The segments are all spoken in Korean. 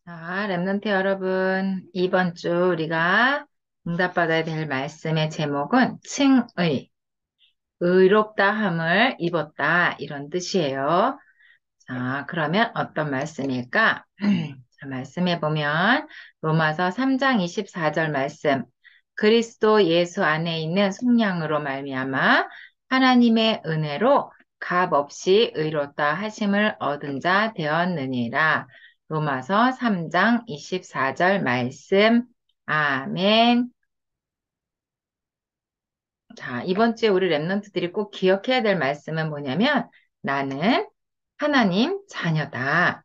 자, 랩런트 여러분, 이번 주 우리가 응답받아야 될 말씀의 제목은 칭의, 의롭다함을 입었다 이런 뜻이에요. 자, 그러면 어떤 말씀일까? 자, 말씀해 보면 로마서 3장 24절 말씀. 그리스도 예수 안에 있는 속량으로 말미암아 하나님의 은혜로 값 없이 의롭다 하심을 얻은 자 되었느니라. 로마서 3장 24절 말씀. 아멘. 자, 이번 주에 우리 랩런트들이 꼭 기억해야 될 말씀은 뭐냐면 나는 하나님 자녀다.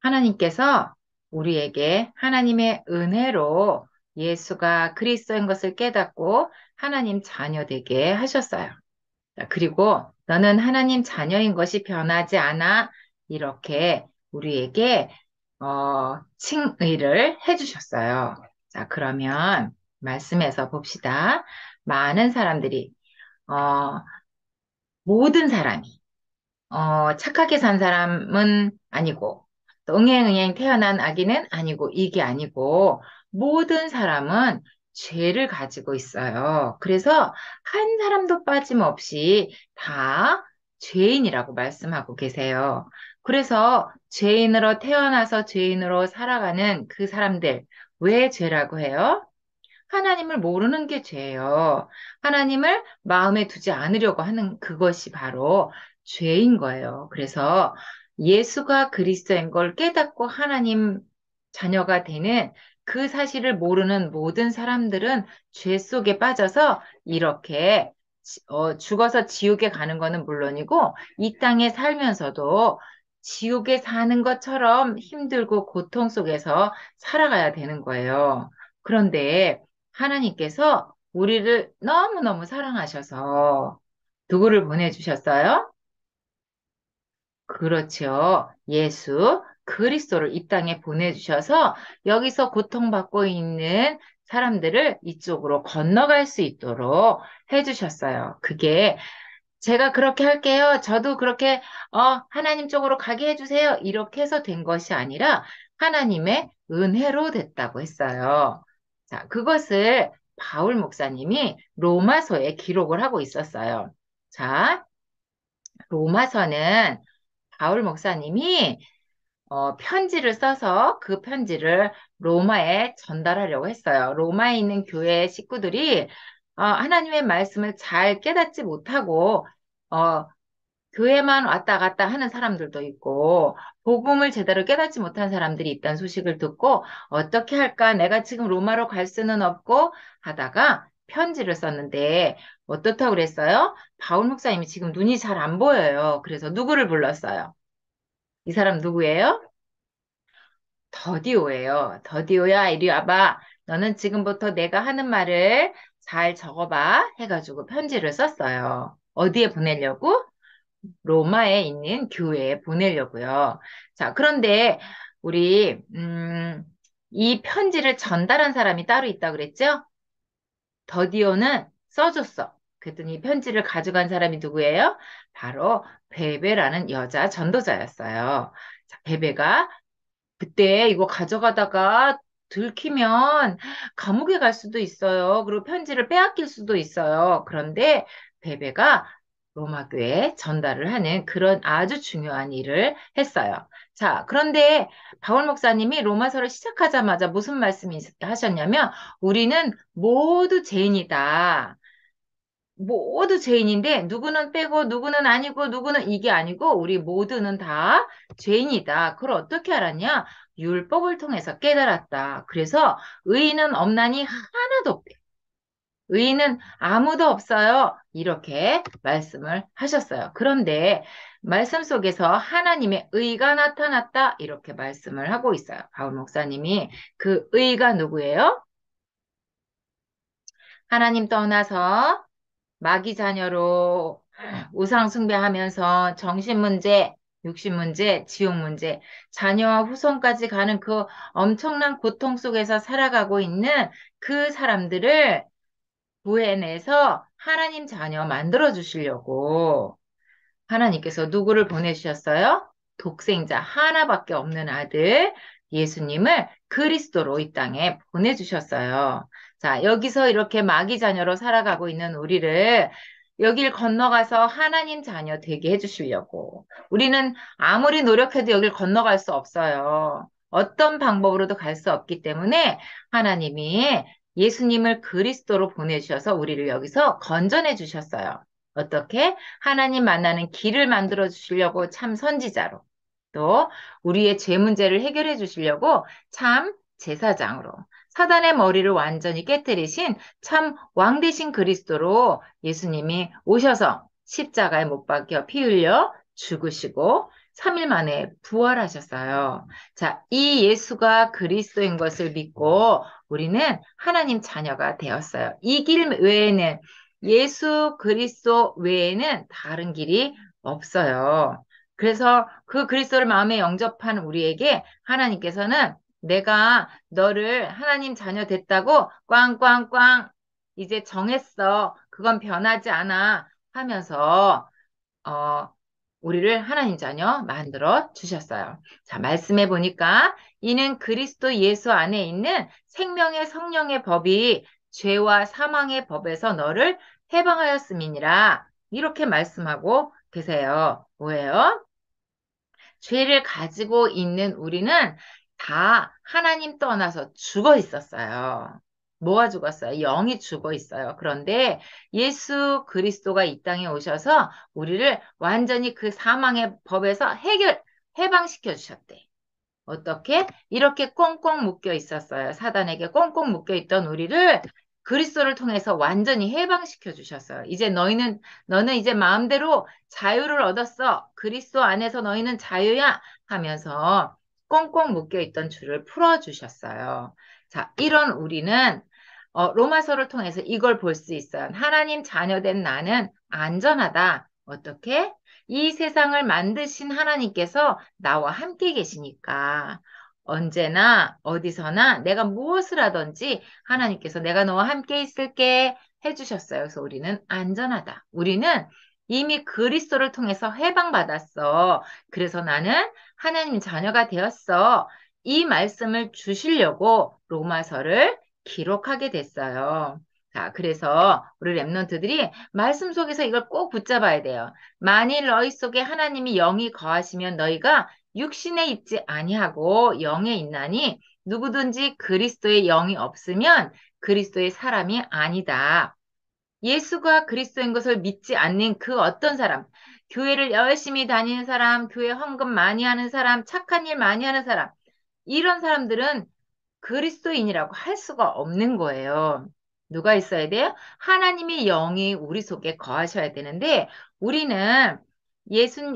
하나님께서 우리에게 하나님의 은혜로 예수가 그리스도인 것을 깨닫고 하나님 자녀 되게 하셨어요. 자, 그리고 너는 하나님 자녀인 것이 변하지 않아. 이렇게 우리에게 칭의를 해주셨어요. 자, 그러면 말씀에서 봅시다. 많은 사람들이 어, 모든 사람이 착하게 산 사람은 아니고, 또 응행응행 태어난 아기는 아니고, 이게 아니고, 모든 사람은 죄를 가지고 있어요. 그래서 한 사람도 빠짐없이 다 죄인이라고 말씀하고 계세요. 그래서 죄인으로 태어나서 죄인으로 살아가는 그 사람들, 왜 죄라고 해요? 하나님을 모르는 게 죄예요. 하나님을 마음에 두지 않으려고 하는 그것이 바로 죄인 거예요. 그래서 예수가 그리스도인 걸 깨닫고 하나님 자녀가 되는 그 사실을 모르는 모든 사람들은 죄 속에 빠져서 이렇게 죽어서 지옥에 가는 거는 물론이고 이 땅에 살면서도 지옥에 사는 것처럼 힘들고 고통 속에서 살아가야 되는 거예요. 그런데 하나님께서 우리를 너무너무 사랑하셔서 누구를 보내주셨어요? 그렇죠. 예수 그리스도를 이 땅에 보내주셔서 여기서 고통받고 있는 사람들을 이쪽으로 건너갈 수 있도록 해주셨어요. 그게 제가 그렇게 할게요. 저도 그렇게 하나님 쪽으로 가게 해주세요. 이렇게 해서 된 것이 아니라 하나님의 은혜로 됐다고 했어요. 자, 그것을 바울 목사님이 로마서에 기록을 하고 있었어요. 자, 로마서는 바울 목사님이 편지를 써서 그 편지를 로마에 전달하려고 했어요. 로마에 있는 교회 식구들이 하나님의 말씀을 잘 깨닫지 못하고 어, 교회만 왔다 갔다 하는 사람들도 있고, 복음을 제대로 깨닫지 못한 사람들이 있다는 소식을 듣고, 어떻게 할까? 내가 지금 로마로 갈 수는 없고, 하다가 편지를 썼는데, 어떻다고 그랬어요? 바울 목사님이 지금 눈이 잘 안 보여요. 그래서 누구를 불렀어요? 이 사람 누구예요? 더디오예요. 더디오야, 이리 와봐. 너는 지금부터 내가 하는 말을 잘 적어봐. 해가지고 편지를 썼어요. 어디에 보내려고? 로마에 있는 교회에 보내려고요. 자, 그런데 우리 이 편지를 전달한 사람이 따로 있다고 그랬죠? 더디오는 써줬어. 그랬더니 이 편지를 가져간 사람이 누구예요? 바로 베베라는 여자 전도자였어요. 자, 베베가 그때 이거 가져가다가 들키면 감옥에 갈 수도 있어요. 그리고 편지를 빼앗길 수도 있어요. 그런데 베베가 로마 교회에 전달을 하는 그런 아주 중요한 일을 했어요. 자, 그런데 바울 목사님이 로마서를 시작하자마자 무슨 말씀이 하셨냐면 우리는 모두 죄인이다. 모두 죄인인데 누구는 빼고 누구는 아니고 누구는 이게 아니고 우리 모두는 다 죄인이다. 그걸 어떻게 알았냐? 율법을 통해서 깨달았다. 그래서 의인은 없나니 하나도 없대. 의인은 아무도 없어요. 이렇게 말씀을 하셨어요. 그런데 말씀 속에서 하나님의 의가 나타났다. 이렇게 말씀을 하고 있어요. 바울 목사님이 그 의가 누구예요? 하나님 떠나서 마귀 자녀로 우상 숭배하면서 정신 문제, 육신 문제, 지옥 문제, 자녀와 후손까지 가는 그 엄청난 고통 속에서 살아가고 있는 그 사람들을 구해내서 하나님 자녀 만들어 주시려고 하나님께서 누구를 보내주셨어요? 독생자 하나밖에 없는 아들 예수님을 그리스도로 이 땅에 보내주셨어요. 자, 여기서 이렇게 마귀 자녀로 살아가고 있는 우리를 여길 건너가서 하나님 자녀 되게 해주시려고. 우리는 아무리 노력해도 여길 건너갈 수 없어요. 어떤 방법으로도 갈 수 없기 때문에 하나님이 예수님을 그리스도로 보내주셔서 우리를 여기서 건져내 주셨어요. 어떻게? 하나님 만나는 길을 만들어 주시려고 참 선지자로. 또 우리의 죄 문제를 해결해 주시려고 참 제사장으로. 사단의 머리를 완전히 깨뜨리신 참 왕 대신 그리스도로 예수님이 오셔서 십자가에 못 박혀 피 흘려 죽으시고 3일 만에 부활하셨어요. 자, 이 예수가 그리스도인 것을 믿고 우리는 하나님 자녀가 되었어요. 이 길 외에는 예수 그리스도 외에는 다른 길이 없어요. 그래서 그 그리스도를 마음에 영접한 우리에게 하나님께서는 내가 너를 하나님 자녀 됐다고 꽝꽝꽝 이제 정했어. 그건 변하지 않아 하면서 어, 우리를 하나님 자녀 만들어 주셨어요. 자, 말씀해 보니까 이는 그리스도 예수 안에 있는 생명의 성령의 법이 죄와 사망의 법에서 너를 해방하였음이니라. 이렇게 말씀하고 계세요. 뭐예요? 죄를 가지고 있는 우리는 다 하나님 떠나서 죽어 있었어요. 뭐가 죽었어요? 영이 죽어 있어요. 그런데 예수 그리스도가 이 땅에 오셔서 우리를 완전히 그 사망의 법에서 해방시켜 주셨대. 어떻게? 이렇게 꽁꽁 묶여 있었어요. 사단에게 꽁꽁 묶여 있던 우리를 그리스도를 통해서 완전히 해방시켜 주셨어요. 이제 너는 이제 마음대로 자유를 얻었어. 그리스도 안에서 너희는 자유야 하면서 꽁꽁 묶여 있던 줄을 풀어 주셨어요. 자, 이런 우리는 로마서를 통해서 이걸 볼 수 있어요. 하나님 자녀된 나는 안전하다. 어떻게? 이 세상을 만드신 하나님께서 나와 함께 계시니까 언제나 어디서나 내가 무엇을 하든지 하나님께서 내가 너와 함께 있을게 해주셨어요. 그래서 우리는 안전하다. 우리는 이미 그리스도를 통해서 해방받았어. 그래서 나는 하나님 자녀가 되었어. 이 말씀을 주시려고 로마서를 기록하게 됐어요. 자, 그래서 우리 랩런트들이 말씀 속에서 이걸 꼭 붙잡아야 돼요. 만일 너희 속에 하나님이 영이 거하시면 너희가 육신에 있지 아니하고 영에 있나니 누구든지 그리스도의 영이 없으면 그리스도의 사람이 아니다. 예수가 그리스도인 것을 믿지 않는 그 어떤 사람, 교회를 열심히 다니는 사람, 교회 헌금 많이 하는 사람, 착한 일 많이 하는 사람, 이런 사람들은 그리스도인이라고 할 수가 없는 거예요. 누가 있어야 돼요? 하나님의 영이 우리 속에 거하셔야 되는데 우리는 예수,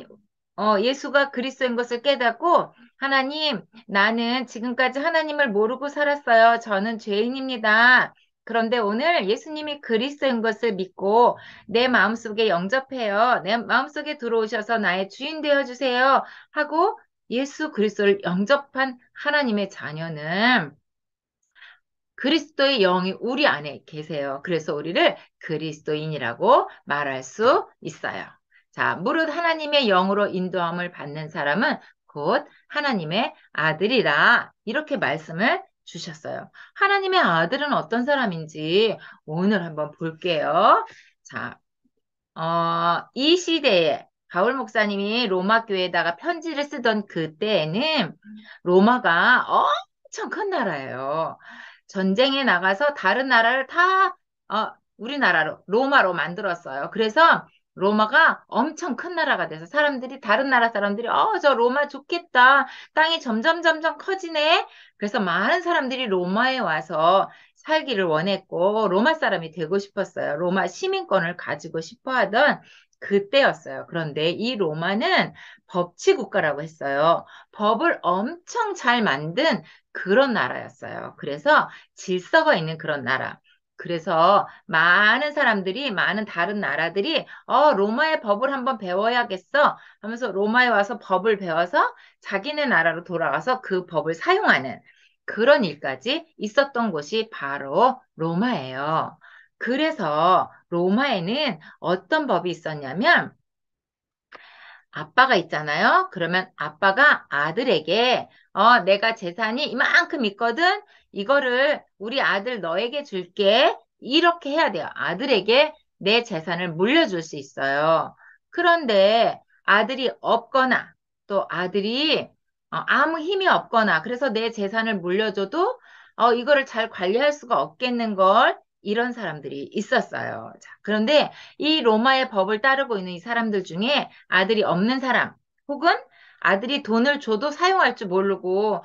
예수가 그리스도인 것을 깨닫고 하나님, 나는 지금까지 하나님을 모르고 살았어요. 저는 죄인입니다. 그런데 오늘 예수님이 그리스도인 것을 믿고 내 마음속에 영접해요. 내 마음속에 들어오셔서 나의 주인 되어 주세요. 하고 예수 그리스도를 영접한 하나님의 자녀는 그리스도의 영이 우리 안에 계세요. 그래서 우리를 그리스도인이라고 말할 수 있어요. 자, 무릇 하나님의 영으로 인도함을 받는 사람은 곧 하나님의 아들이라 이렇게 말씀을 주셨어요. 하나님의 아들은 어떤 사람인지 오늘 한번 볼게요. 자, 이 시대에 바울 목사님이 로마 교회에다가 편지를 쓰던 그때에는 로마가 엄청 큰 나라예요. 전쟁에 나가서 다른 나라를 다 우리나라로 로마로 만들었어요. 그래서 로마가 엄청 큰 나라가 돼서 다른 나라 사람들이 저 로마 좋겠다. 땅이 점점 점점 커지네. 그래서 많은 사람들이 로마에 와서 살기를 원했고 로마 사람이 되고 싶었어요. 로마 시민권을 가지고 싶어 하던 그때였어요. 그런데 이 로마는 법치 국가라고 했어요. 법을 엄청 잘 만든 그런 나라였어요. 그래서 질서가 있는 그런 나라. 그래서 많은 다른 나라들이 로마의 법을 한번 배워야겠어 하면서 로마에 와서 법을 배워서 자기네 나라로 돌아가서 그 법을 사용하는 그런 일까지 있었던 곳이 바로 로마예요. 그래서 로마에는 어떤 법이 있었냐면 아빠가 있잖아요. 그러면 아빠가 아들에게 내가 재산이 이만큼 있거든. 이거를 우리 아들 너에게 줄게. 이렇게 해야 돼요. 아들에게 내 재산을 물려줄 수 있어요. 그런데 아들이 없거나 또 아들이 아무 힘이 없거나 그래서 내 재산을 물려줘도 이거를 잘 관리할 수가 없겠는 걸 이런 사람들이 있었어요. 자, 그런데 이 로마의 법을 따르고 있는 이 사람들 중에 아들이 없는 사람, 혹은 아들이 돈을 줘도 사용할 줄 모르고,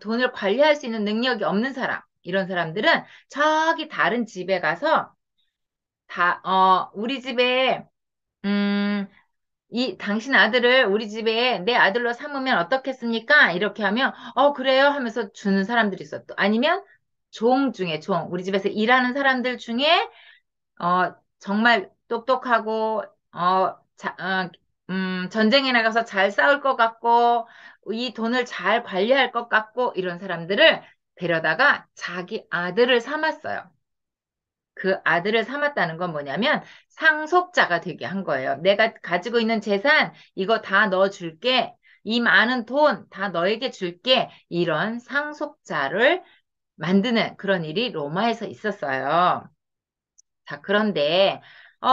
돈을 관리할 수 있는 능력이 없는 사람, 이런 사람들은 저기 다른 집에 가서 우리 집에, 음, 당신 아들을 우리 집에 내 아들로 삼으면 어떻겠습니까? 이렇게 하면, 그래요? 하면서 주는 사람들이 있어. 또 아니면 종 중에 종, 우리 집에서 일하는 사람들 중에 정말 똑똑하고, 전쟁에 나가서 잘 싸울 것 같고, 이 돈을 잘 관리할 것 같고, 이런 사람들을 데려다가 자기 아들을 삼았어요. 그 아들을 삼았다는 건 뭐냐면 상속자가 되게 한 거예요. 내가 가지고 있는 재산, 이거 다 넣어줄게. 이 많은 돈 다 너에게 줄게. 이런 상속자를 만드는 그런 일이 로마에서 있었어요. 자, 그런데,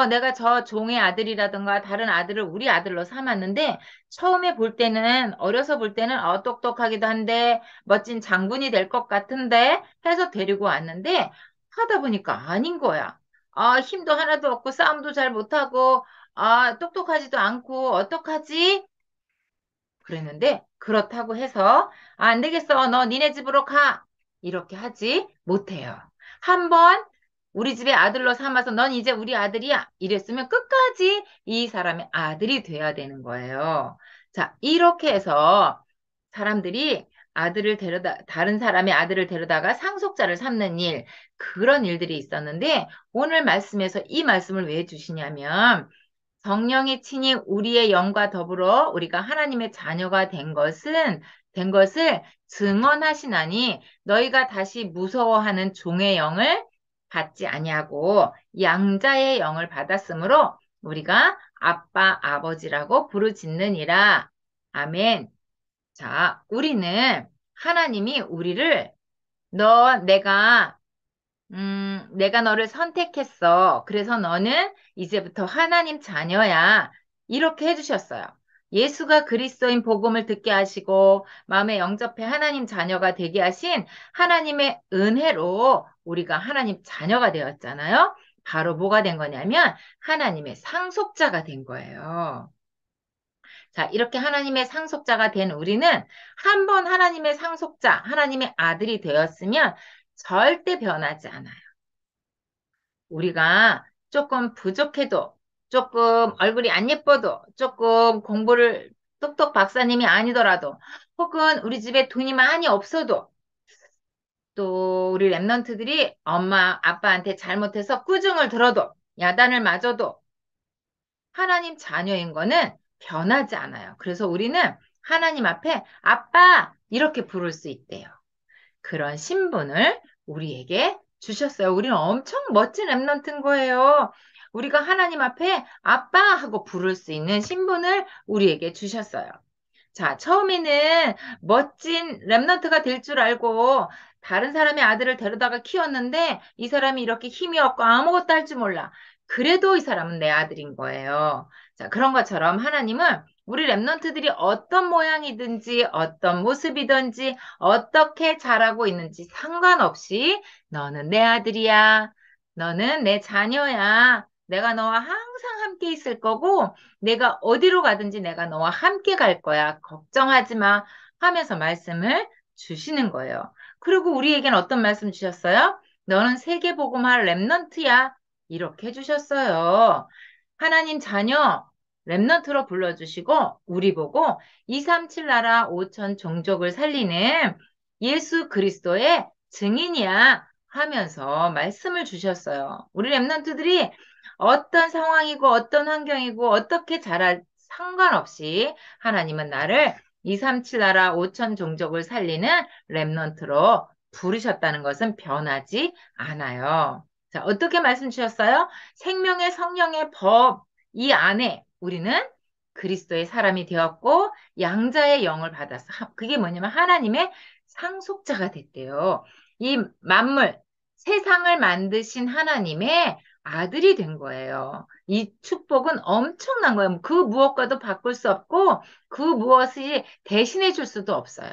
내가 저 종의 아들이라든가 다른 아들을 우리 아들로 삼았는데, 처음에 볼 때는, 어려서 볼 때는, 똑똑하기도 한데, 멋진 장군이 될 것 같은데, 해서 데리고 왔는데, 하다 보니까 아닌 거야. 힘도 하나도 없고, 싸움도 잘 못하고, 똑똑하지도 않고, 어떡하지? 그랬는데 그렇다고 해서 안 되겠어. 너 니네 집으로 가. 이렇게 하지 못해요. 한번 우리 집의 아들로 삼아서 넌 이제 우리 아들이야. 이랬으면 끝까지 이 사람의 아들이 돼야 되는 거예요. 자, 이렇게 해서 사람들이 다른 사람의 아들을 데려다가 상속자를 삼는 일, 그런 일들이 있었는데 오늘 말씀에서 이 말씀을 왜 주시냐면 성령이 친히 우리의 영과 더불어 우리가 하나님의 자녀가 된 것을 증언하시나니 너희가 다시 무서워하는 종의 영을 받지 아니하고 양자의 영을 받았으므로 우리가 아빠, 아버지라고 부르짖느니라. 아멘. 자, 우리는 하나님이 우리를 내가 너를 선택했어. 그래서 너는 이제부터 하나님 자녀야. 이렇게 해주셨어요. 예수가 그리스도인 복음을 듣게 하시고 마음에 영접해 하나님 자녀가 되게 하신 하나님의 은혜로 우리가 하나님 자녀가 되었잖아요. 바로 뭐가 된 거냐면 하나님의 상속자가 된 거예요. 자, 이렇게 하나님의 상속자가 된 우리는 한 번 하나님의 상속자, 하나님의 아들이 되었으면 절대 변하지 않아요. 우리가 조금 부족해도, 조금 얼굴이 안 예뻐도, 조금 공부를 똑똑 박사님이 아니더라도, 혹은 우리 집에 돈이 많이 없어도, 또 우리 랩런트들이 엄마, 아빠한테 잘못해서 꾸중을 들어도, 야단을 맞아도, 하나님 자녀인 거는 변하지 않아요. 그래서 우리는 하나님 앞에 아빠! 이렇게 부를 수 있대요. 그런 신분을 우리에게 주셨어요. 우리는 엄청 멋진 랩런트인 거예요. 우리가 하나님 앞에 아빠 하고 부를 수 있는 신분을 우리에게 주셨어요. 자, 처음에는 멋진 랩런트가 될 줄 알고 다른 사람의 아들을 데려다가 키웠는데 이 사람이 이렇게 힘이 없고 아무것도 할 줄 몰라. 그래도 이 사람은 내 아들인 거예요. 자, 그런 것처럼 하나님은 우리 랩런트들이 어떤 모양이든지 어떤 모습이든지 어떻게 자라고 있는지 상관없이 너는 내 아들이야. 너는 내 자녀야. 내가 너와 항상 함께 있을 거고 내가 어디로 가든지 내가 너와 함께 갈 거야. 걱정하지 마. 하면서 말씀을 주시는 거예요. 그리고 우리에겐 어떤 말씀 주셨어요? 너는 세계복음할 랩넌트야. 이렇게 해주셨어요. 하나님 자녀, 랩넌트로 불러주시고, 우리 보고 237 나라 5천 종족을 살리는 예수 그리스도의 증인이야. 하면서 말씀을 주셨어요. 우리 랩넌트들이 어떤 상황이고 어떤 환경이고 어떻게 자랄 상관없이 하나님은 나를 237 나라 5천 종족을 살리는 렘넌트로 부르셨다는 것은 변하지 않아요. 자, 어떻게 말씀 주셨어요? 생명의 성령의 법, 이 안에 우리는 그리스도의 사람이 되었고 양자의 영을 받았어. 그게 뭐냐면 하나님의 상속자가 됐대요. 이 만물, 세상을 만드신 하나님의 아들이 된 거예요. 이 축복은 엄청난 거예요. 그 무엇과도 바꿀 수 없고 그 무엇이 대신해 줄 수도 없어요.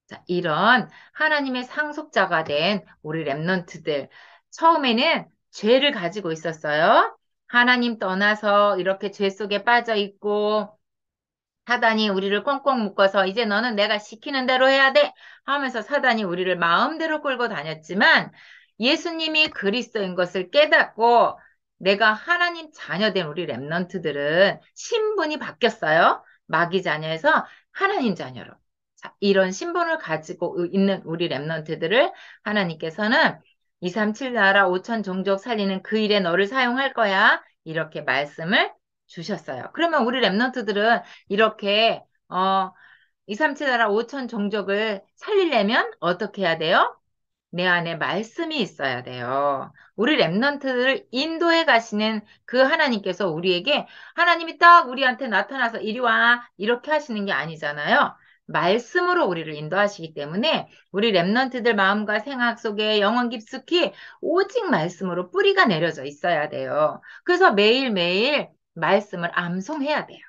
자, 이런 하나님의 상속자가 된 우리 랩런트들. 처음에는 죄를 가지고 있었어요. 하나님 떠나서 이렇게 죄 속에 빠져 있고, 사단이 우리를 꽁꽁 묶어서 이제 너는 내가 시키는 대로 해야 돼 하면서 사단이 우리를 마음대로 끌고 다녔지만 예수님이 그리스도인 것을 깨닫고 내가 하나님 자녀된 우리 랩런트들은 신분이 바뀌었어요. 마귀 자녀에서 하나님 자녀로. 자, 이런 신분을 가지고 있는 우리 랩런트들을 하나님께서는 237 나라 5천 종족 살리는 그 일에 너를 사용할 거야. 이렇게 말씀을 주셨어요. 그러면 우리 랩런트들은 이렇게 237 나라 5천 종족을 살리려면 어떻게 해야 돼요? 내 안에 말씀이 있어야 돼요. 우리 랩런트를 인도해 가시는 그 하나님께서 우리에게 하나님이 딱 우리한테 나타나서 이리 와 이렇게 하시는 게 아니잖아요. 말씀으로 우리를 인도하시기 때문에 우리 랩런트들 마음과 생각 속에 영혼 깊숙이 오직 말씀으로 뿌리가 내려져 있어야 돼요. 그래서 매일매일 말씀을 암송해야 돼요.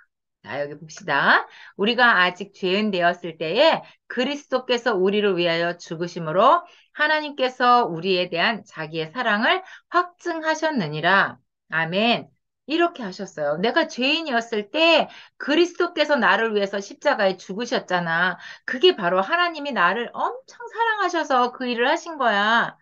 자, 여기 봅시다. 우리가 아직 죄인 되었을 때에 그리스도께서 우리를 위하여 죽으심으로 하나님께서 우리에 대한 자기의 사랑을 확증하셨느니라. 아멘. 이렇게 하셨어요. 내가 죄인이었을 때 그리스도께서 나를 위해서 십자가에 죽으셨잖아. 그게 바로 하나님이 나를 엄청 사랑하셔서 그 일을 하신 거야.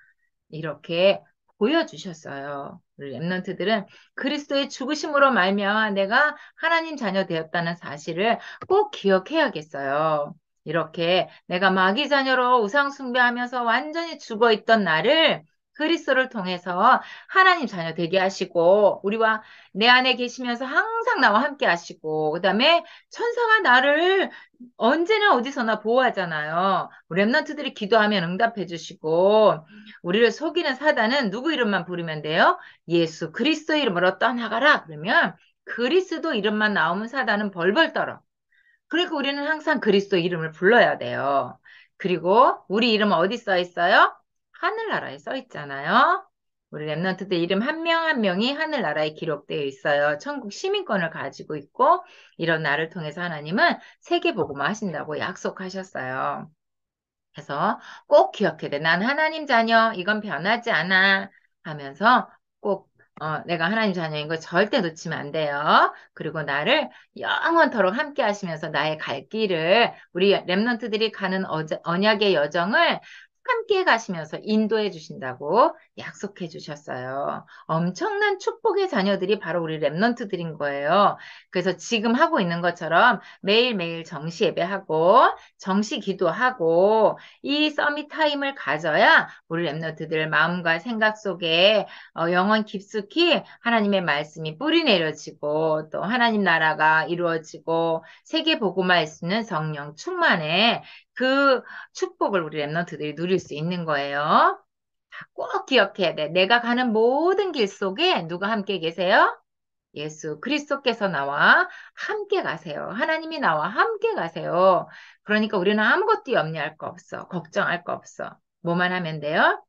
이렇게 보여주셨어요. 우리 랩런트들은 그리스도의 죽으심으로 말미암아 내가 하나님 자녀 되었다는 사실을 꼭 기억해야겠어요. 이렇게 내가 마귀 자녀로 우상 숭배하면서 완전히 죽어 있던 나를 그리스도를 통해서 하나님 자녀 되게 하시고 우리와 내 안에 계시면서 항상 나와 함께 하시고 그다음에 천사가 나를 언제나 어디서나 보호하잖아요. 랩런트들이 기도하면 응답해 주시고 우리를 속이는 사단은 누구 이름만 부르면 돼요? 예수 그리스도 이름으로 떠나가라. 그러면 그리스도 이름만 나오면 사단은 벌벌 떨어. 그러니까 우리는 항상 그리스도 이름을 불러야 돼요. 그리고 우리 이름은 어디 써 있어요? 하늘나라에 써 있잖아요. 우리 랩런트들 이름 한 명 한 명이 하늘나라에 기록되어 있어요. 천국 시민권을 가지고 있고 이런 나를 통해서 하나님은 세계복음화 하신다고 약속하셨어요. 그래서 꼭 기억해야 돼. 난 하나님 자녀, 이건 변하지 않아. 하면서 꼭 내가 하나님 자녀인 걸 절대 놓치면 안 돼요. 그리고 나를 영원토록 함께 하시면서 나의 갈 길을 우리 랩런트들이 가는 언약의 여정을 함께 가시면서 인도해 주신다고 약속해 주셨어요. 엄청난 축복의 자녀들이 바로 우리 랩런트들인 거예요. 그래서 지금 하고 있는 것처럼 매일매일 정시 예배하고 정시 기도하고 이 서밋 타임을 가져야 우리 랩런트들 마음과 생각 속에 영원 깊숙이 하나님의 말씀이 뿌리 내려지고 또 하나님 나라가 이루어지고 세계 복음화할 수 있는 성령 충만에 그 축복을 우리 랩런트들이 누릴 수 있는 거예요. 꼭 기억해야 돼. 내가 가는 모든 길 속에 누가 함께 계세요? 예수 그리스도께서 나와 함께 가세요. 하나님이 나와 함께 가세요. 그러니까 우리는 아무것도 염려할 거 없어. 걱정할 거 없어. 뭐만 하면 돼요?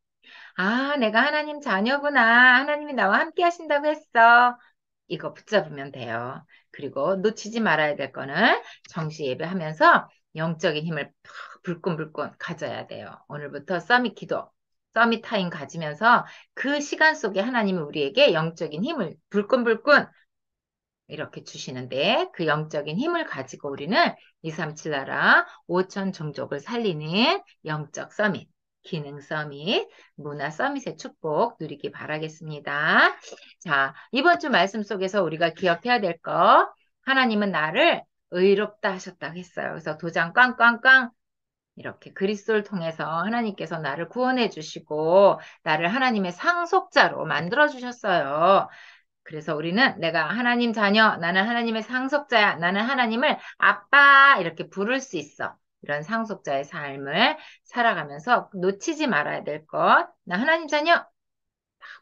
아, 내가 하나님 자녀구나. 하나님이 나와 함께 하신다고 했어. 이거 붙잡으면 돼요. 그리고 놓치지 말아야 될 거는 정시 예배하면서 영적인 힘을 불끈불끈 가져야 돼요. 오늘부터 서밋 기도, 서밋 타임 가지면서 그 시간 속에 하나님이 우리에게 영적인 힘을 불끈불끈 이렇게 주시는데 그 영적인 힘을 가지고 우리는 237 나라 5천 종족을 살리는 영적 서밋, 기능 서밋, 문화 서밋의 축복 누리기 바라겠습니다. 자, 이번 주 말씀 속에서 우리가 기억해야 될 거, 하나님은 나를 의롭다 하셨다고 했어요. 그래서 도장 꽝꽝꽝 이렇게 그리스도를 통해서 하나님께서 나를 구원해 주시고 나를 하나님의 상속자로 만들어 주셨어요. 그래서 우리는 내가 하나님 자녀, 나는 하나님의 상속자야, 나는 하나님을 아빠 이렇게 부를 수 있어. 이런 상속자의 삶을 살아가면서 놓치지 말아야 될 것. 나 하나님 자녀,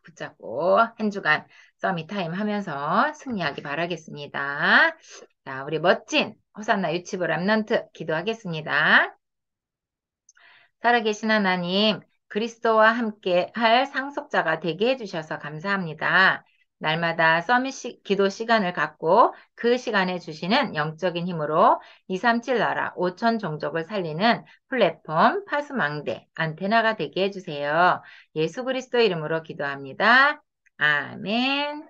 붙잡고 한 주간 써미타임 하면서 승리하기 바라겠습니다. 자, 우리 멋진 호산나 유치부 랩넌트 기도하겠습니다. 살아계신 하나님, 그리스도와 함께 할 상속자가 되게 해주셔서 감사합니다. 날마다 기도 시간을 갖고 그 시간에 주시는 영적인 힘으로 237 나라 5천 종족을 살리는 플랫폼 파수망대 안테나가 되게 해주세요. 예수 그리스도 이름으로 기도합니다. 아멘.